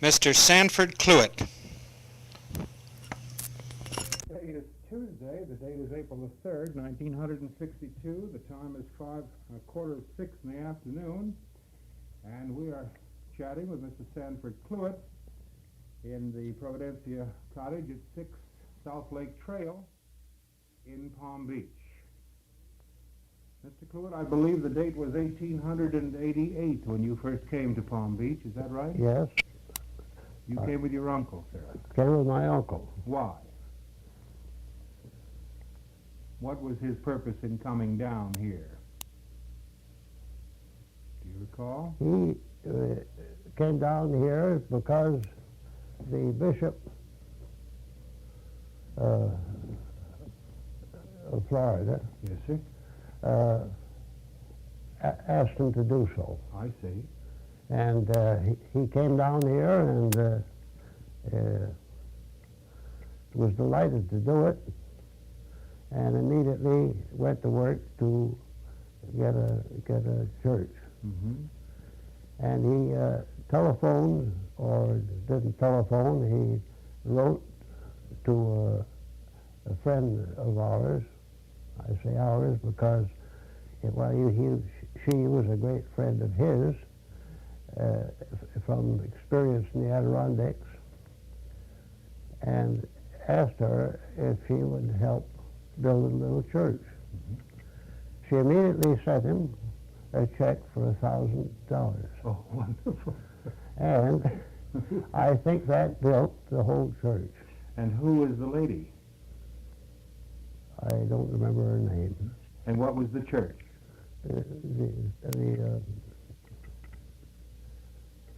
Mr. Sanford Cluett. Today is Tuesday. The date is April the 3rd, 1962. The time is 5:45 in the afternoon. And we are chatting with Mr. Sanford Cluett in the Providencia cottage at 6 South Lake Trail in Palm Beach. Mr. Cluett, I believe the date was 1888 when you first came to Palm Beach. Is that right? Yes, You came with your uncle, sir. came with my uncle. Why? What was his purpose in coming down here? Do you recall? He came down here because the bishop of Florida Yes, sir. asked him to do so. I see. And he came down here and was delighted to do it, and immediately went to work to get a church. Mm-hmm. And he telephoned, or didn't telephone, he wrote to a friend of ours. I say ours because she was a great friend of his from experience in the Adirondacks, and asked her if she would help build a little church. Mm-hmm. She immediately sent him a check for $1,000. Oh, wonderful. And I think that built the whole church. And who was the lady? I don't remember her name. And what was the church?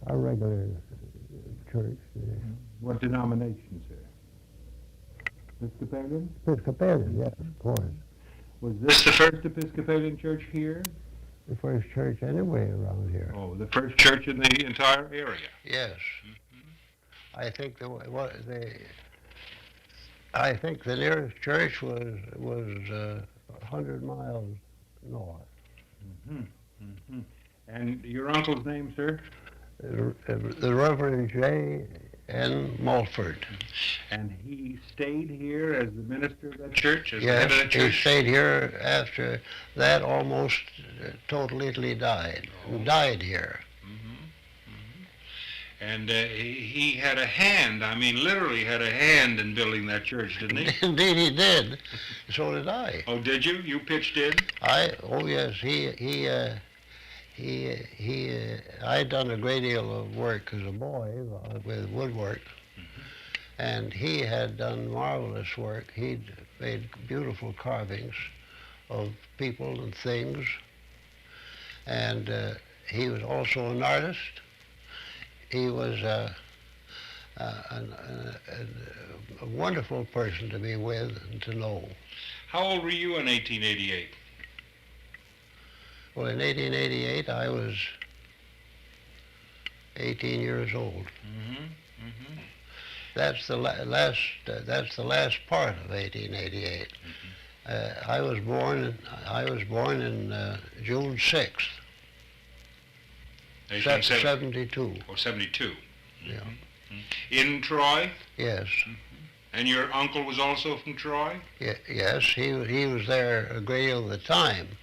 Our regular church, What denomination, sir? Episcopalian? Episcopalian, yes, of course. Was this the first Episcopalian church here? The first church anyway around here. Oh, the first church in the entire area. Yes. Mm-hmm. I think the nearest church was 100 miles north. Mm-hmm. Mm-hmm. And your uncle's name, sir? The Reverend J. N. Mulford. And he stayed here as the minister of that church? As the Yes, head of that he church? stayed here after that almost totally died. Oh. Died here. And he had a hand, I mean literally had a hand in building that church, didn't he? Indeed he did. So did I. Oh, did you? You pitched in? Oh yes, I'd done a great deal of work as a boy with woodwork, and he had done marvelous work. He'd made beautiful carvings of people and things, and he was also an artist. He was a wonderful person to be with and to know. How old were you in 1888? Well, in 1888, I was 18 years old. Mm-hmm. Mm-hmm. That's the last part of 1888. Mm-hmm. I was born in June 6th, 72. Oh, 72. Yeah. Mm-hmm. In Troy? Yes. Mm-hmm. And your uncle was also from Troy? Yes, he was there a great deal of the time,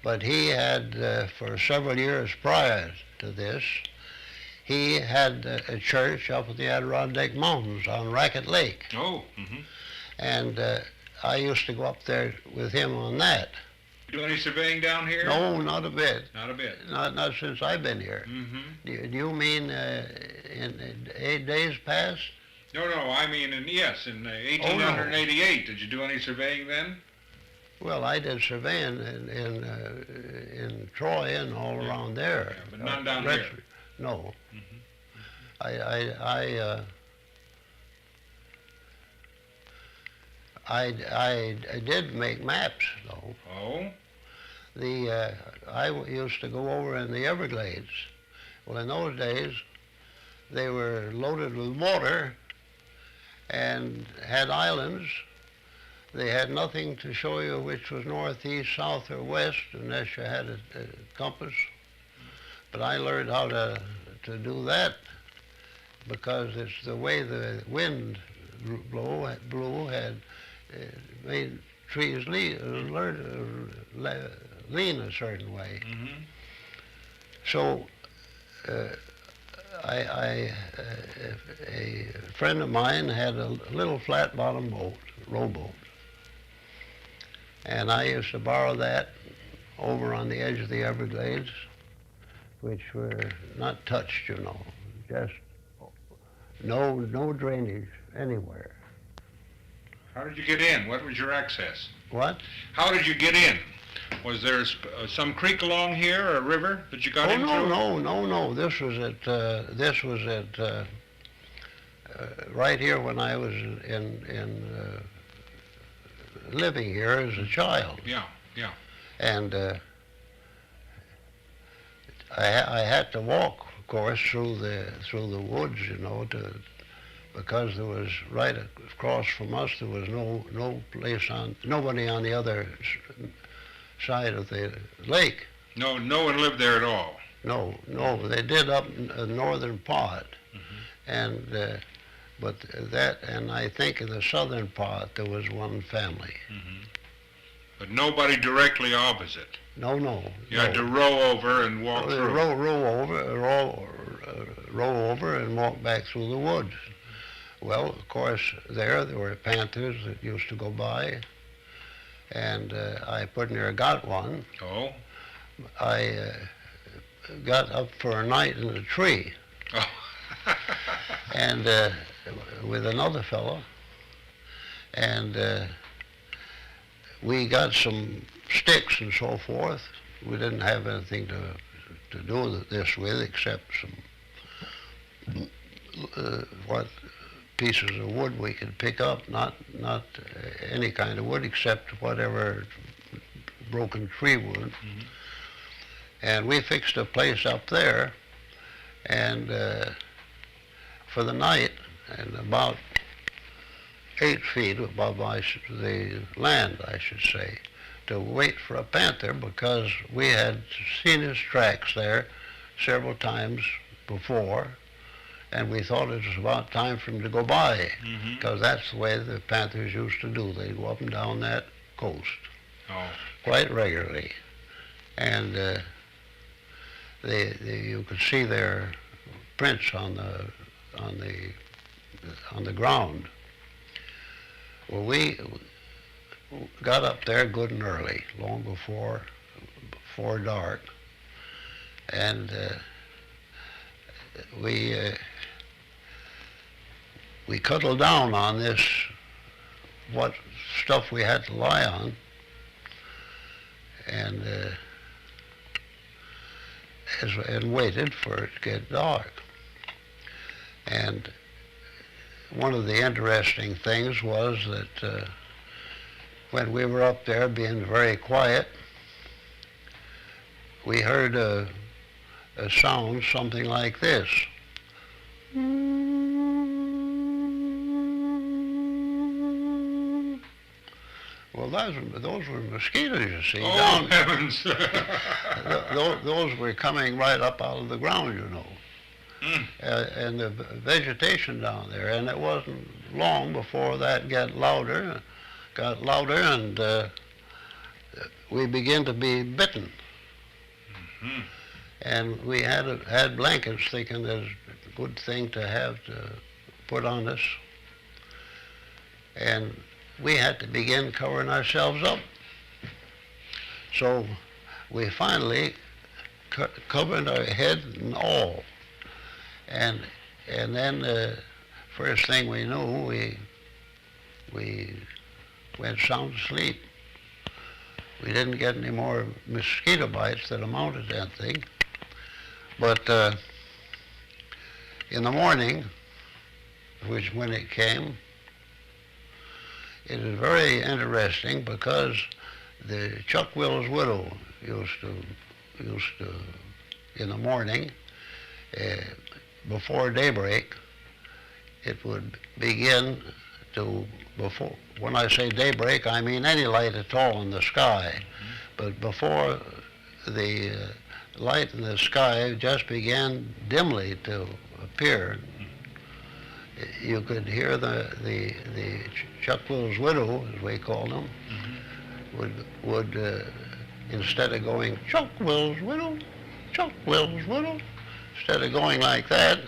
but he had for several years prior to this, he had a church up in the Adirondack Mountains on Racket Lake. Oh. Mm-hmm. And I used to go up there with him on that. Do any surveying down here? No, not a bit. Not a bit. Not since I've been here. Mm-hmm. Do you mean in 8 days past? No, I mean, in 1888. Did you do any surveying then? Well, I did surveying in Troy and all around there. Yeah, but none down here. No. Mm-hmm. I did make maps, though. Oh? I used to go over in the Everglades. Well, in those days, they were loaded with water and had islands. They had nothing to show you which was north, east, south, or west unless you had a compass. But I learned how to do that because it's the way the wind blew had made trees lean a certain way. Mm-hmm. So a friend of mine had a little flat-bottom boat, rowboat, and I used to borrow that over on the edge of the Everglades, which were not touched, you know, just no drainage anywhere. How did you get in? What was your access? What? How did you get in? Was there some creek along here, or a river that you got in through? No. This was at right here when I was in living here as a child. Yeah. And I had to walk, of course, through the woods, you know, because there was right across from us there was nobody on the other side of the lake. No one lived there at all. No, they did up in the northern part, Mm-hmm. and I think in the southern part there was one family. Mm-hmm. But nobody directly opposite. No. You had to row over and walk through. Row over and walk back through the woods. Well, of course, there were panthers that used to go by, and I pretty near got one. Oh. I got up for a night in a tree, Oh. and with another fellow, and we got some sticks and so forth. We didn't have anything to do this with except some pieces of wood we could pick up, not any kind of wood except whatever broken tree wood. Mm-hmm. And we fixed a place up there, and for the night, and about 8 feet above the land, I should say, to wait for a panther, because we had seen his tracks there several times before, and we thought it was about time for him to go by, because that's the way the panthers used to do. They'd go up and down that coast quite regularly, and you could see their prints on the ground. Well, we got up there good and early, long before dark, and we cuddled down on this what stuff we had to lie on, and waited for it to get dark. And one of the interesting things was that when we were up there being very quiet, we heard a sound something like this. Well, those were mosquitoes, you see. Oh, heavens! Those were coming right up out of the ground, you know. And the vegetation down there, and it wasn't long before that got louder, and we began to be bitten. Mm-hmm. And we had blankets, thinking that was a good thing to have to put on us, and we had to begin covering ourselves up. So we finally covered our head and all. And then first thing we knew, we went sound asleep. We didn't get any more mosquito bites that amounted to anything. But in the morning, which when it came, it was very interesting, because the Chuck Will's widow used to in the morning, before daybreak, it would begin to, when I say daybreak, I mean any light at all in the sky. But before the light in the sky just began dimly to appear, you could hear the Chuck Will's widow, as we called them, would instead of going Chuck Will's widow, Chuck Will's widow, instead of going like that,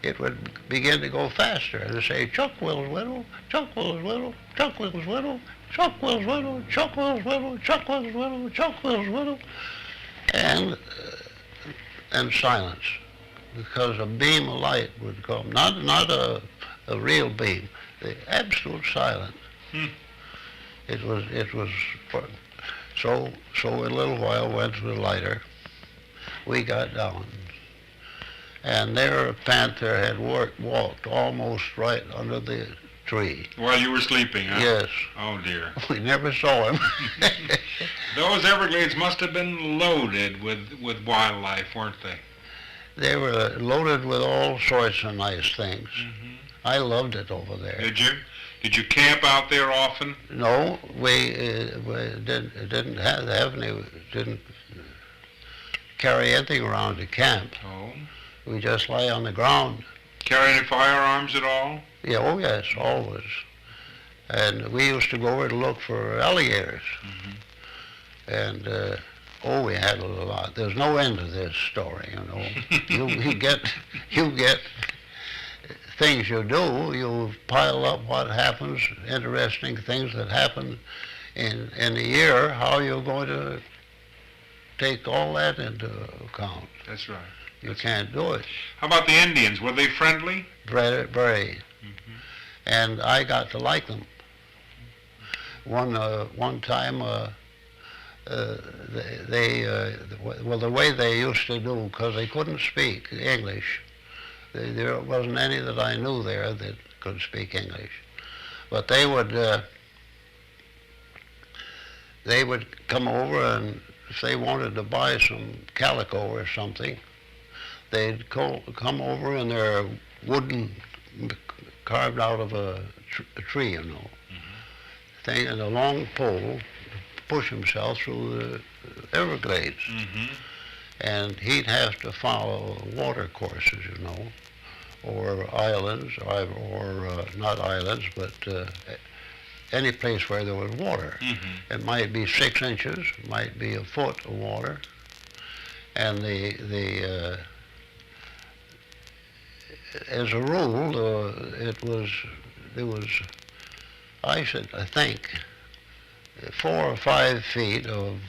it would begin to go faster and say Chuck Will's widow, Chuck Will's widow, Chuck Will's widow, Chuck Will's widow, Chuck Will's widow, Chuck Will's widow, Chuck Will's widow, and silence, because a beam of light would come, not a real beam, the absolute silence. It was so in a little while went to the lighter. We got down, and there a panther had walked almost right under the tree. While you were sleeping, huh? Yes. Oh, dear. We never saw him. Those Everglades must have been loaded with wildlife, weren't they? They were loaded with all sorts of nice things. I loved it over there. Did you? Did you camp out there often? No, we didn't have any, didn't carry anything around to camp. Oh. We just lay on the ground. Carry any firearms at all? Yeah, oh yes, always. And we used to go over to look for alligators. And we had a lot. There's no end to this story, you know. you get things you do, you pile up what happens, interesting things that happen in a year. How are you going to take all that into account? That's right. You can't do it. How about the Indians? Were they friendly? Very. And I got to like them. One time, the way they used to do, because they couldn't speak English. There wasn't any that I knew there that could speak English. But they would come over, and if they wanted to buy some calico or something, they'd come over in their wooden, carved out of a tree, you know, thing, and a long pole, push himself through the Everglades. And he'd have to follow water courses, you know, or islands, or not islands, but any place where there was water. It might be 6 inches, might be a foot of water, and as a rule, there was, I think, 4 or 5 feet of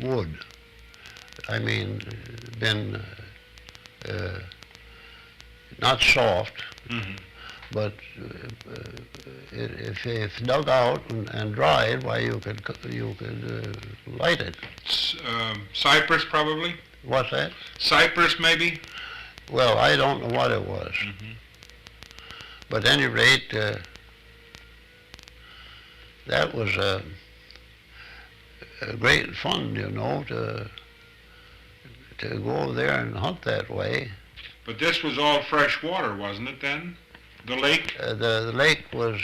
wood. I mean, been not soft, but if dug out and dried, why you could light it. Cypress, probably? What's that? Cypress, maybe? Well, I don't know what it was. But at any rate, that was a great fun, you know, to go over there and hunt that way. But this was all fresh water, wasn't it then? The lake? The lake was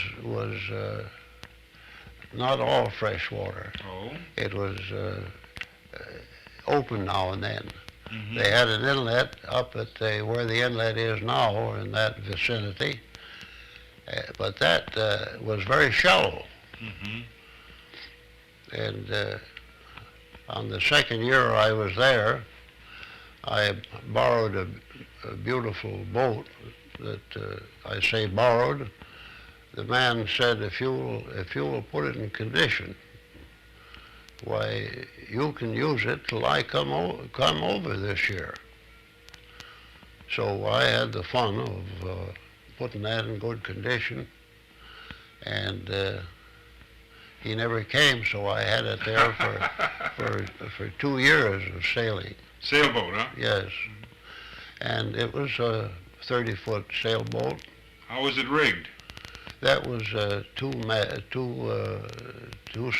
not all fresh water. Oh. It was open now and then. They had an inlet up at where the inlet is now, or in that vicinity. But that was very shallow. And on the second year I was there, I borrowed a beautiful boat that I say borrowed. The man said, if you will put it in condition, why, you can use it till I come over this year. So I had the fun of putting that in good condition, and he never came, so I had it there for 2 years of sailing. Sailboat, huh? Yes. And it was a 30-foot sailboat. How was it rigged? That was two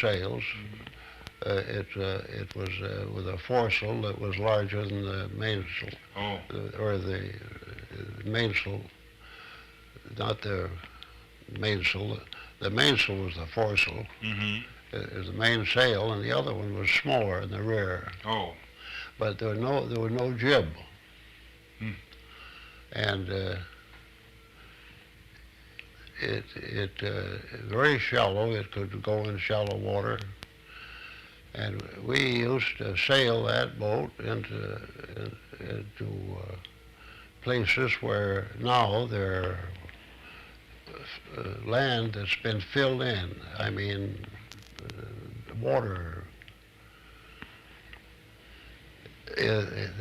sails. It was with a foresail that was larger than the mainsail. Oh. Or the mainsail, not the mainsail. The mainsail was the foresail. The main sail, and the other one was smaller in the rear. Oh. But there was no jib. Hmm. And it very shallow. It could go in shallow water. And we used to sail that boat into places where now there are land that's been filled in. I mean, water. It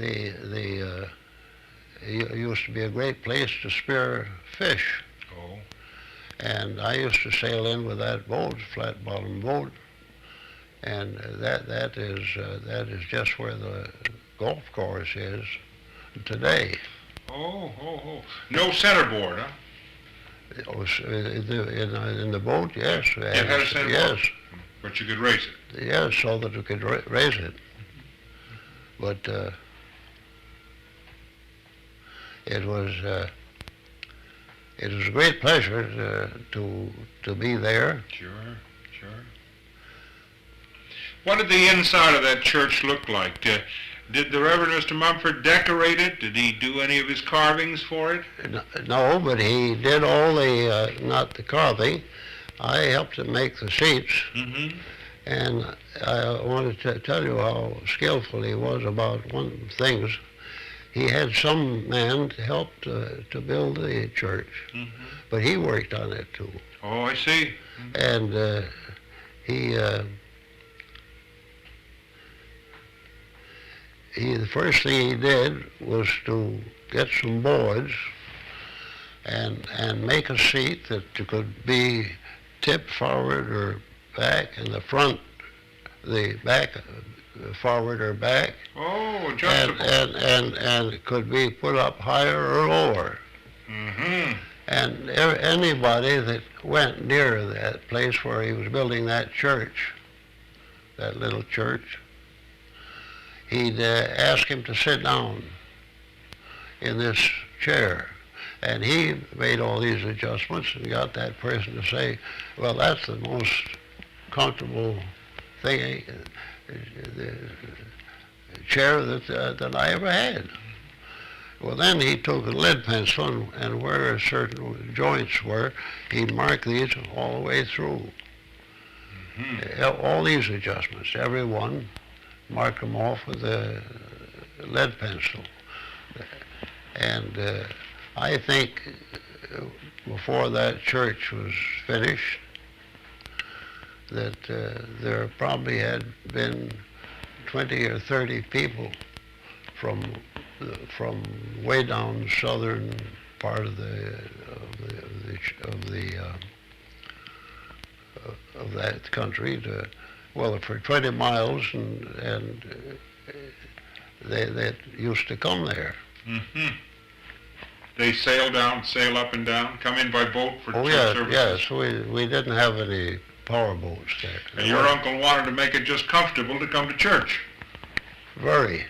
used to be a great place to spear fish. Oh. And I used to sail in with that boat, flat bottom boat, and that is just where the golf course is today. Oh. No centerboard, huh? It was in the boat, yes. It had a centerboard? Yes. But you could raise it? Yes, so that we could raise it. But it was a great pleasure to be there. Sure. What did the inside of that church look like? Did the Reverend Mr. Mumford decorate it? Did he do any of his carvings for it? No, but he did all the, not the carving. I helped him make the seats. Mm-hmm. And I wanted to tell you how skillful he was about one of the things. He had some man to help to build the church, Mm-hmm. but he worked on it too. Oh, I see. Mm-hmm. And the first thing he did was to get some boards and make a seat that could be tipped forward or back, and the back forward or back. Oh, adjustable. And it could be put up higher or lower. Mm-hmm. And anybody that went near that place where he was building that church, that little church, he'd ask him to sit down in this chair. And he made all these adjustments and got that person to say, well, that's the most comfortable thing, the chair that I ever had. Well, then he took a lead pencil and where certain joints were, he'd mark these all the way through. Mm-hmm. All these adjustments, every one, mark them off with a lead pencil. And I think before that church was finished, that there probably had been 20 or 30 people from way down the southern part of that country to, well, for 20 miles, and they used to come there. Mm-hmm. They sail up and down, come in by boat for church services? Yes, we didn't have any power boats there. And your uncle wanted to make it just comfortable to come to church? Very.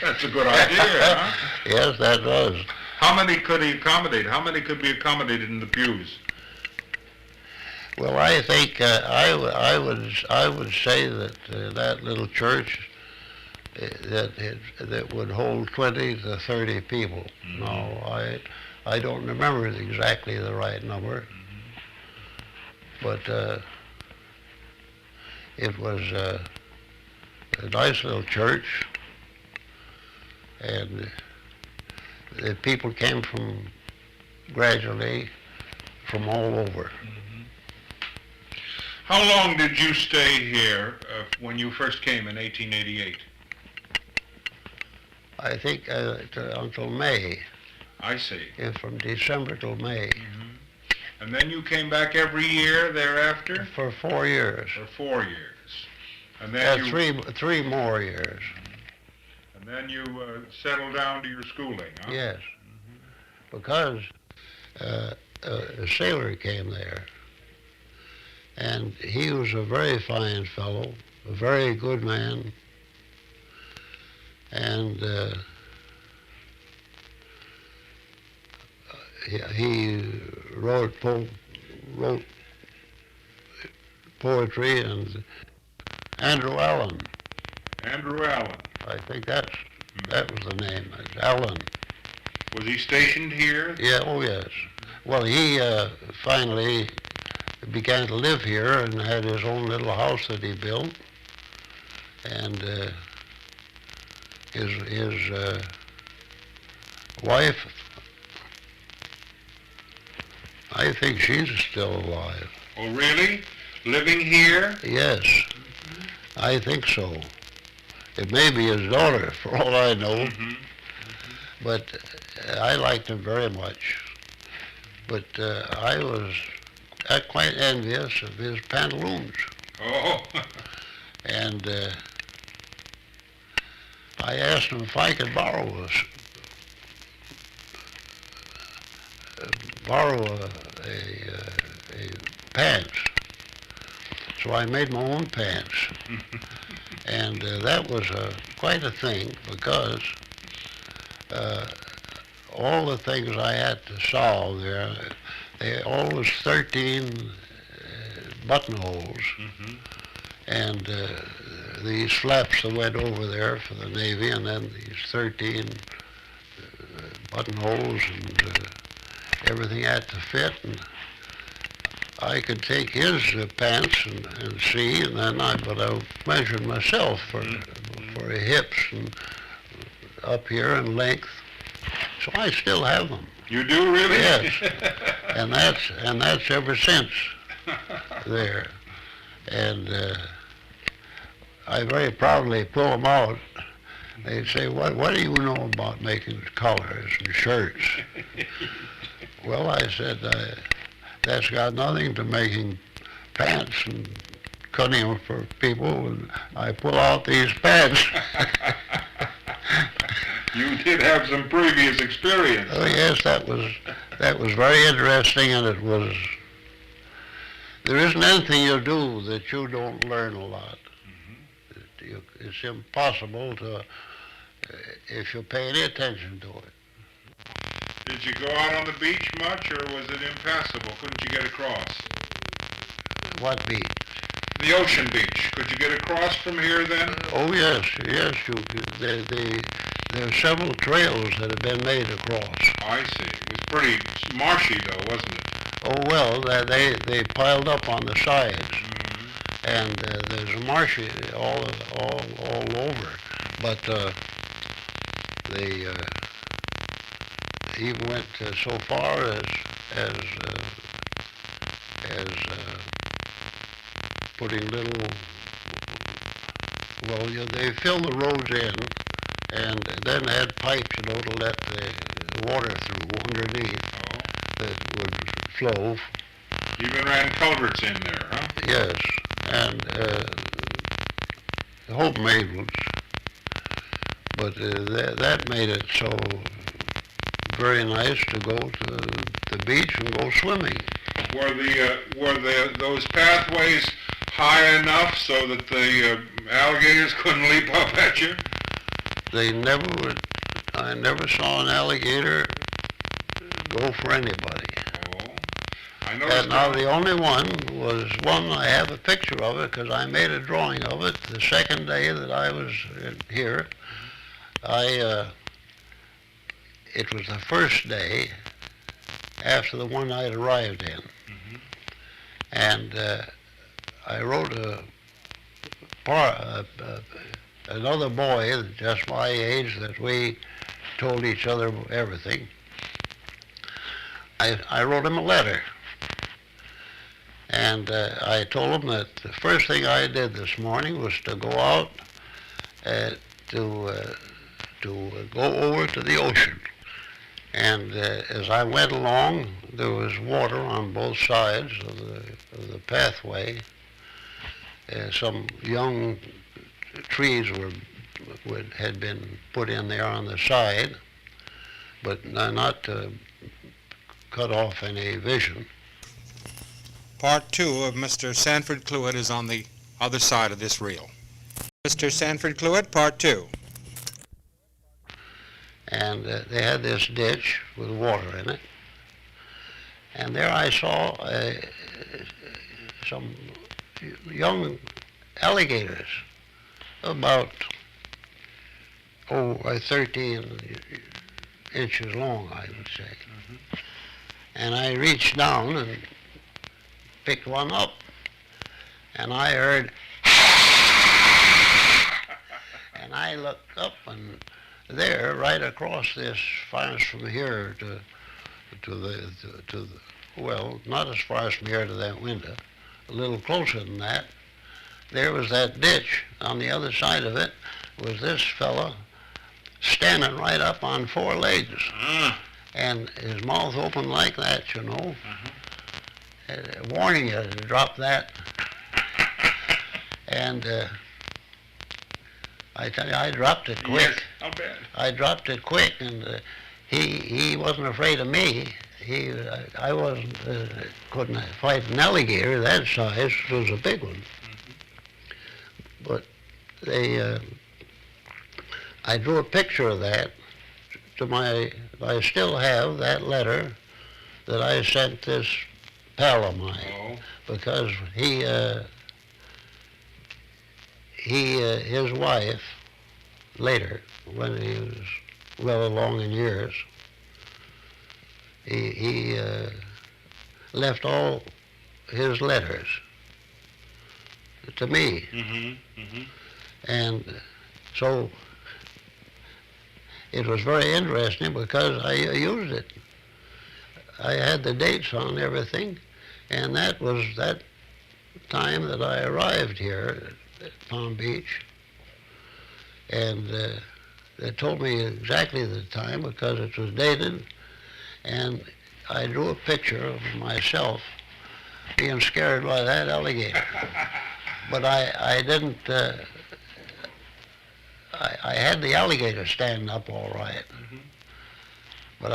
That's a good idea, huh? Yes, that was. How many could he accommodate? How many could be accommodated in the pews? Well, I think I would say that that little church that would hold 20 to 30 people. Mm-hmm. No, I don't remember exactly the right number, but it was a nice little church, and the people came gradually from all over. How long did you stay here when you first came in 1888? I think until May. I see. From December till May. Mm-hmm. And then you came back every year thereafter? For 4 years. For 4 years. And then three more years. And then you settled down to your schooling, huh? Yes. Mm-hmm. Because a sailor came there, and he was a very fine fellow, a very good man, and he wrote poetry, and Andrew Allen. Andrew Allen. I think that's That was the name. Alan. Was he stationed here? Yeah, oh yes. Well, he finally began to live here and had his own little house that he built. And his wife, I think she's still alive. Oh, really? Living here? Yes, I think so. It may be his daughter, for all I know. But I liked him very much. But I was quite envious of his pantaloons. Oh. And I asked him if I could borrow a pants. So I made my own pants. And that was quite a thing because all the things I had to solve there, they always 13 buttonholes. And these flaps that went over there for the Navy, and then these 13 buttonholes, and everything had to fit. And I could take his pants and see, and then I measured myself for hips and up here and length. So I still have them. You do, really? Yes. and that's ever since there. And I very proudly pull them out. They'd say, what do you know about making collars and shirts? Well, I said, that's got nothing to making pants and cutting them for people, and I pull out these pants. You did have some previous experience. Oh yes, that was very interesting, and there isn't anything you do that you don't learn a lot. It's impossible to, if you pay any attention to it. Did you go out on the beach much, or was it impassable? Couldn't you get across? What beach? The ocean beach. Could you get across from here then? Oh yes. There are several trails that have been made across. I see. It was pretty marshy though, wasn't it? Oh well, they piled up on the sides, and there's a marshy all over. But they even went so far as putting little. Well, they fill the roads in, and then had pipes, to let the water through underneath that would flow. Even ran culverts in there, huh? Yes, and homemade ones. But that made it so very nice to go to the beach and go swimming. Were those pathways high enough so that the alligators couldn't leap up at you? I never saw an alligator go for anybody. Oh, I noticed. And now the only one was one, I have a picture of it because I made a drawing of it the second day that I was here. It was the first day after the one I'd arrived in. And I wrote another boy, just my age, that we told each other everything. I wrote him a letter. And I told him that the first thing I did this morning was to go out to go over to the ocean. And as I went along, there was water on both sides of the pathway. Some young trees had been put in there on the side, but not to cut off any vision. Part 2 of Mr. Sanford Cluett is on the other side of this reel. Mr. Sanford Cluett, Part 2. And they had this ditch with water in it. And there I saw some young alligators, about 13 inches long, I would say. And I reached down and picked one up, and I heard, and I looked up, and there, right across this, far as from here to the well, not as far as from here to that window, a little closer than that, there was that ditch. On the other side of it was this fella standing right up on 4 legs, and his mouth open like that, you know, warning you to drop that. And I tell you, I dropped it quick. Yes, I'll bet. I dropped it quick, and he wasn't afraid of me. I wasn't, couldn't fight an alligator that size. It was a big one. But I drew a picture of that I still have that letter that I sent this pal of mine, because his wife, later, when he was well along in years, he left all his letters to me. And so it was very interesting because I used it. I had the dates on everything, and that was that time that I arrived here at Palm Beach. And they told me exactly the time because it was dated, and I drew a picture of myself being scared by that alligator. But I didn't, I had the alligator standing up all right. But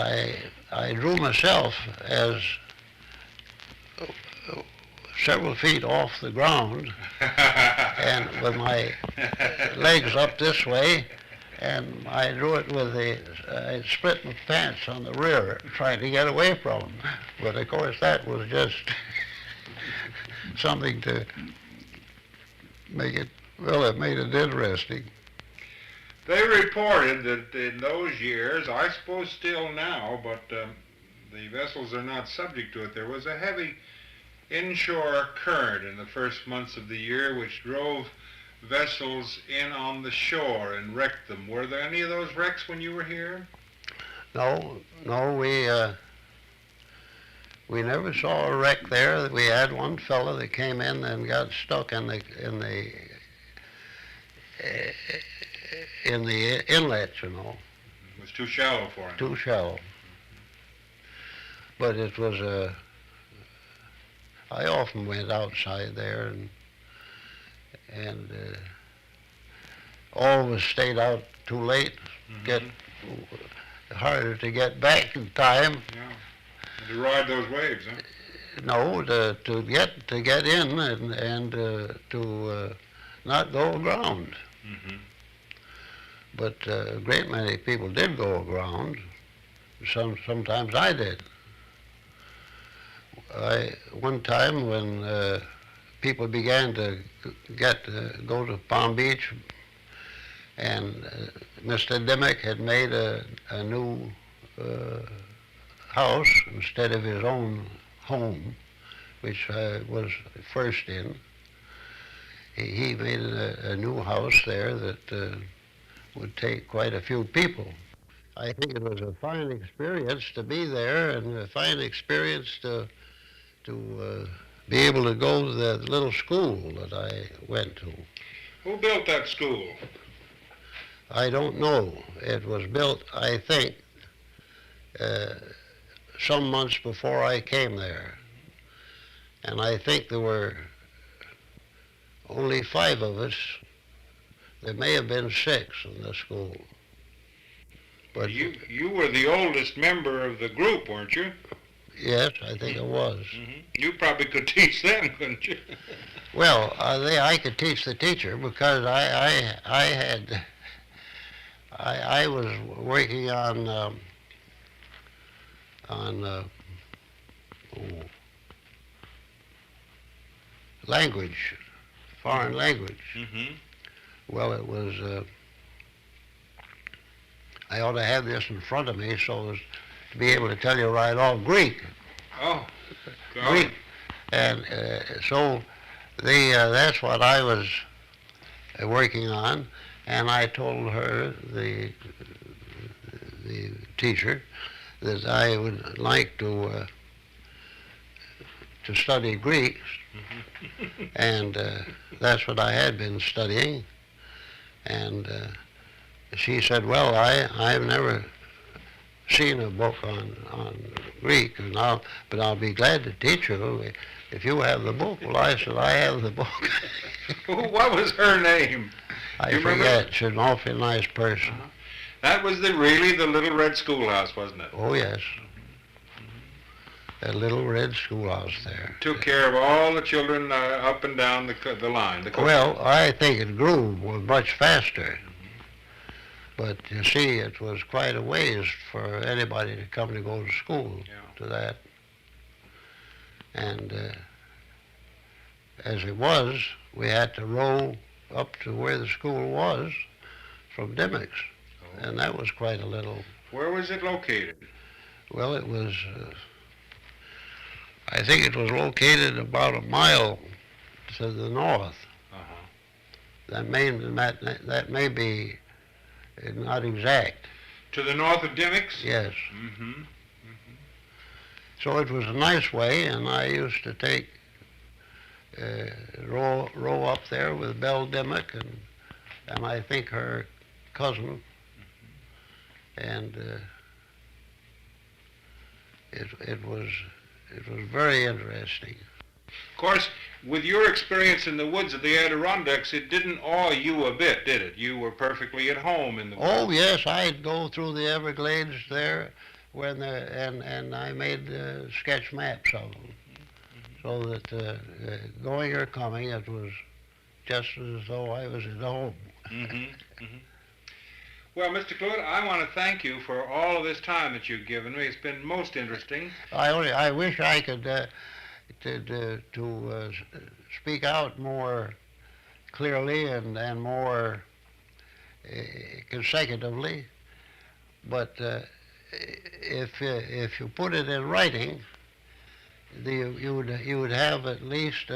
I drew myself as several feet off the ground, and with my legs up this way, and I drew it with I split my pants on the rear, trying to get away from them. But of course that was just something to make it, well, it made it interesting. They reported that in those years, I suppose still now, but the vessels are not subject to it, there was a heavy inshore current in the first months of the year which drove vessels in on the shore and wrecked them. Were there any of those wrecks when you were here? No, we never saw a wreck there. We had one fellow that came in and got stuck in the inlet, you know. It was too shallow for him. Too shallow. But it was I often went outside there and always stayed out too late. Get harder to get back in time. Yeah. To ride those waves, huh? No, to get in and to not go aground. But a great many people did go aground. Sometimes I did. One time when people began to go to Palm Beach, and Mr. Dimmick had made a new house instead of his own home, which I was first in. He made a new house there that would take quite a few people. I think it was a fine experience to be there, and a fine experience to be able to go to the little school that I went to. Who built that school? I don't know. It was built, I think, some months before I came there. And I think there were only 5 of us. There may have been 6 in the school. But you were the oldest member of the group, weren't you? Yes, I think it was. You probably could teach them, couldn't you? Well, I could teach the teacher because I was working on language, foreign language. Well, it was I ought to have this in front of me so as to be able to tell you right off. Greek. Oh, Greek. And so that's what I was working on, and I told her, the teacher, that I would like to study Greek, and that's what I had been studying. And she said, well, I've never seen a book on Greek, but I'll be glad to teach you if you have the book. Well, I said, I have the book. What was her name? I You remember? forget. She's an awfully nice person. That was really the Little Red Schoolhouse, wasn't it? Oh, yes. That little red schoolhouse there. Took care of all the children up and down the line. Well, I think it grew much faster. But you see, it was quite a ways for anybody to come to go to school to that. And as it was, we had to row up to where the school was from Dimmock's. Oh. And that was quite a little. Where was it located? Well, it was, I think it was located about a mile to the north. That may be not exact. To the north of Dimmock's? Yes. So it was a nice way, and I used to take row up there with Belle Dimmock and I think her cousin, and it was very interesting. Of course, with your experience in the woods of the Adirondacks, it didn't awe you a bit, did it? You were perfectly at home in the woods. Oh, yes, I'd go through the Everglades there and I made sketch maps of them. So that going or coming, it was just as though I was at home. Well, Mr. Cluett, I want to thank you for all of this time that you've given me. It's been most interesting. I wish I could speak out more clearly and more consecutively, but if you put it in writing, you would have at least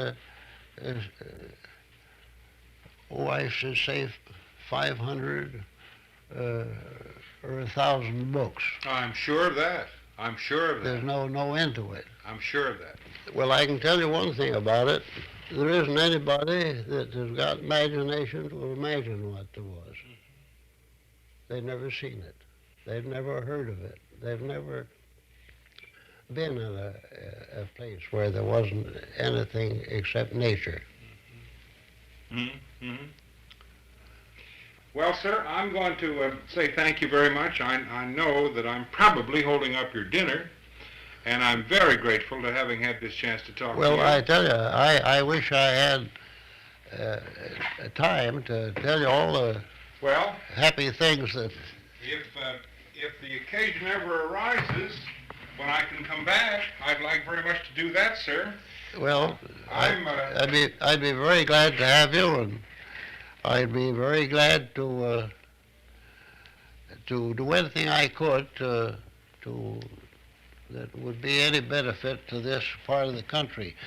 I should say 500 or 1,000 books. I'm sure of that. I'm sure of that. There's no end to it. I'm sure of that. Well, I can tell you one thing about it. There isn't anybody that has got imagination to imagine what there was. They've never seen it. They've never heard of it. They've never been in a place where there wasn't anything except nature. Well, sir, I'm going to say thank you very much. I know that I'm probably holding up your dinner, and I'm very grateful to having had this chance to talk to you. Well, I tell you, I wish I had time to tell you all the happy things that... If the occasion ever arises, when I can come back, I'd like very much to do that, sir. Well, I'd be very glad to have you, and I'd be very glad to do anything I could that would be any benefit to this part of the country.